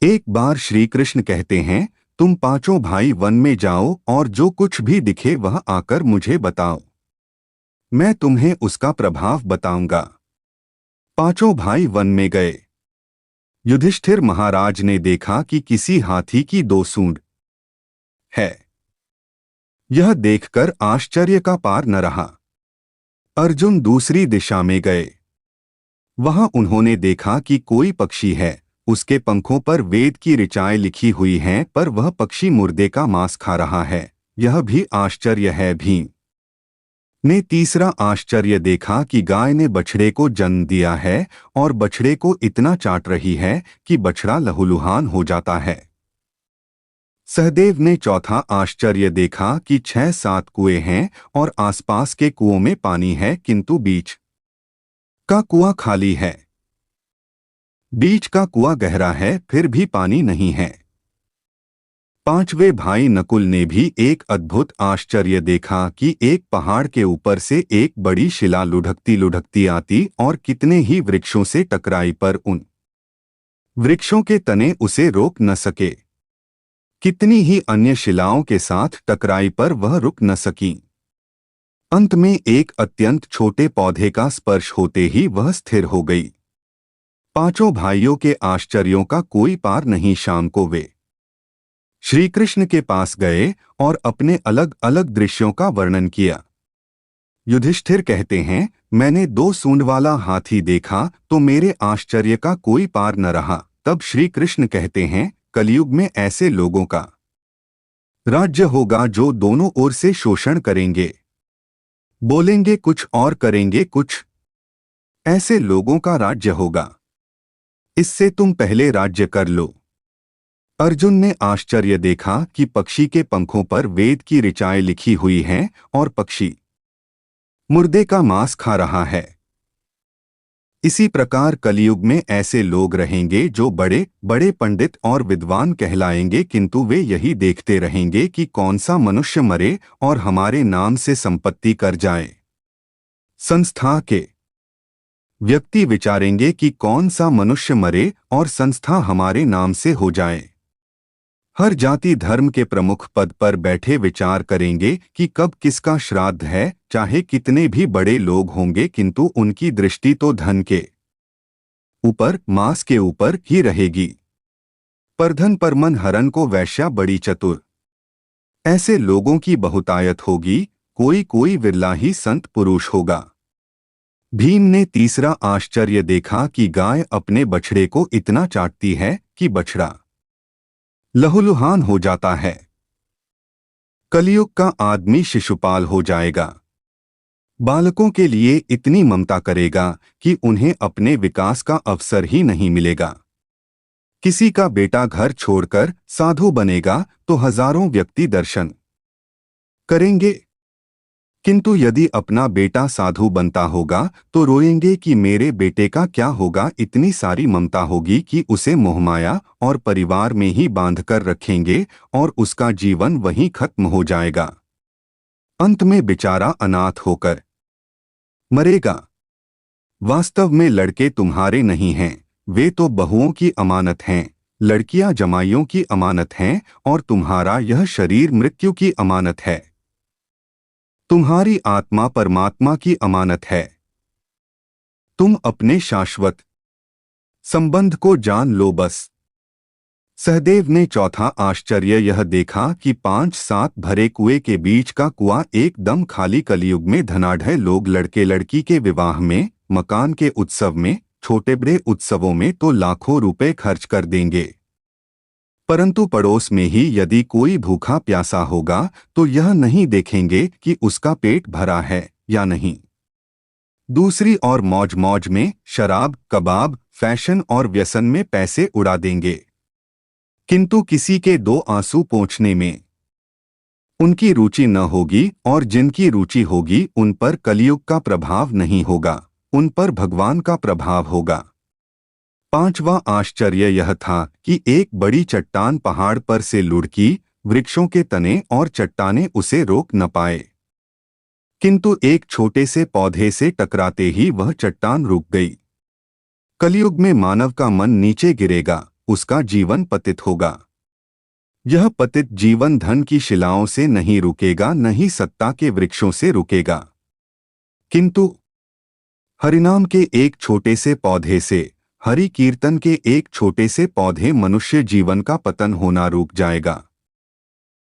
एक बार श्री कृष्ण कहते हैं, तुम पांचों भाई वन में जाओ और जो कुछ भी दिखे वह आकर मुझे बताओ। मैं तुम्हें उसका प्रभाव बताऊंगा। पांचों भाई वन में गए। युधिष्ठिर महाराज ने देखा कि किसी हाथी की दो सूंड है। यह देखकर आश्चर्य का पार न रहा। अर्जुन दूसरी दिशा में गए। वहां उन्होंने देखा कि कोई पक्षी है, उसके पंखों पर वेद की ऋचाएं लिखी हुई हैं, पर वह पक्षी मुर्दे का मांस खा रहा है। यह भी आश्चर्य है। भीम ने तीसरा आश्चर्य देखा कि गाय ने बछड़े को जन्म दिया है और बछड़े को इतना चाट रही है कि बछड़ा लहूलुहान हो जाता है। सहदेव ने चौथा आश्चर्य देखा कि 6-7 कुएं हैं और आसपास के कुओं में पानी है, किंतु बीच का कुआं खाली है। बीच का कुआं गहरा है, फिर भी पानी नहीं है। पांचवें भाई नकुल ने भी एक अद्भुत आश्चर्य देखा कि एक पहाड़ के ऊपर से एक बड़ी शिला लुढ़कती लुढ़कती आती और कितने ही वृक्षों से टकराई, पर उन वृक्षों के तने उसे रोक न सके। कितनी ही अन्य शिलाओं के साथ टकराई, पर वह रुक न सकी। अंत में एक अत्यंत छोटे पौधे का स्पर्श होते ही वह स्थिर हो गई। पांचों भाइयों के आश्चर्यों का कोई पार नहीं। शाम को वे श्री कृष्ण के पास गए और अपने अलग अलग दृश्यों का वर्णन किया। युधिष्ठिर कहते हैं, मैंने 2 सूंड वाला हाथी देखा तो मेरे आश्चर्य का कोई पार न रहा। तब श्री कृष्ण कहते हैं, कलयुग में ऐसे लोगों का राज्य होगा जो दोनों ओर से शोषण करेंगे, बोलेंगे कुछ और करेंगे कुछ। ऐसे लोगों का राज्य होगा। इससे तुम पहले राज्य कर लो। अर्जुन ने आश्चर्य देखा कि पक्षी के पंखों पर वेद की ऋचाएं लिखी हुई हैं और पक्षी मुर्दे का मांस खा रहा है। इसी प्रकार कलयुग में ऐसे लोग रहेंगे जो बड़े बड़े पंडित और विद्वान कहलाएंगे, किंतु वे यही देखते रहेंगे कि कौन सा मनुष्य मरे और हमारे नाम से संपत्ति कर जाए। संस्था के व्यक्ति विचारेंगे कि कौन सा मनुष्य मरे और संस्था हमारे नाम से हो जाए। हर जाति धर्म के प्रमुख पद पर बैठे विचार करेंगे कि कब किसका श्राद्ध है, चाहे कितने भी बड़े लोग होंगे, किंतु उनकी दृष्टि तो धन के ऊपर, मांस के ऊपर ही रहेगी। परधन पर मन हरन को वैश्या बड़ी चतुर। ऐसे लोगों की बहुतायत होगी, कोई कोई विरला ही संत पुरुष होगा। भीम ने तीसरा आश्चर्य देखा कि गाय अपने बछड़े को इतना चाटती है कि बछड़ा लहूलुहान हो जाता है। कलयुग का आदमी शिशुपाल हो जाएगा। बालकों के लिए इतनी ममता करेगा कि उन्हें अपने विकास का अवसर ही नहीं मिलेगा। किसी का बेटा घर छोड़कर साधु बनेगा तो हजारों व्यक्ति दर्शन करेंगे, किंतु यदि अपना बेटा साधु बनता होगा तो रोएंगे कि मेरे बेटे का क्या होगा। इतनी सारी ममता होगी कि उसे मोहमाया और परिवार में ही बांधकर रखेंगे और उसका जीवन वहीं खत्म हो जाएगा। अंत में बेचारा अनाथ होकर मरेगा। वास्तव में लड़के तुम्हारे नहीं हैं, वे तो बहुओं की अमानत हैं। लड़कियां जमाइयों की अमानत हैं और तुम्हारा यह शरीर मृत्यु की अमानत है। तुम्हारी आत्मा परमात्मा की अमानत है। तुम अपने शाश्वत संबंध को जान लो बस। सहदेव ने चौथा आश्चर्य यह देखा कि 5-7 भरे कुएं के बीच का कुआं एकदम खाली। कलयुग में धनाढ़ लोग लड़के लड़की के विवाह में, मकान के उत्सव में, छोटे बड़े उत्सवों में तो लाखों रुपए खर्च कर देंगे, परंतु पड़ोस में ही यदि कोई भूखा प्यासा होगा तो यह नहीं देखेंगे कि उसका पेट भरा है या नहीं। दूसरी ओर मौज मौज में शराब, कबाब, फैशन और व्यसन में पैसे उड़ा देंगे, किंतु किसी के 2 आंसू पोंछने में उनकी रुचि न होगी, और जिनकी रुचि होगी उन पर कलयुग का प्रभाव नहीं होगा, उन पर भगवान का प्रभाव होगा। पांचवा आश्चर्य यह था कि एक बड़ी चट्टान पहाड़ पर से लुढ़की, वृक्षों के तने और चट्टानें उसे रोक न पाए, किंतु एक छोटे से पौधे से टकराते ही वह चट्टान रुक गई। कलयुग में मानव का मन नीचे गिरेगा, उसका जीवन पतित होगा। यह पतित जीवन धन की शिलाओं से नहीं रुकेगा, न ही सत्ता के वृक्षों से रुकेगा, किंतु हरिनाम के एक छोटे से पौधे से, हरि कीर्तन के एक छोटे से पौधे मनुष्य जीवन का पतन होना रुक जाएगा।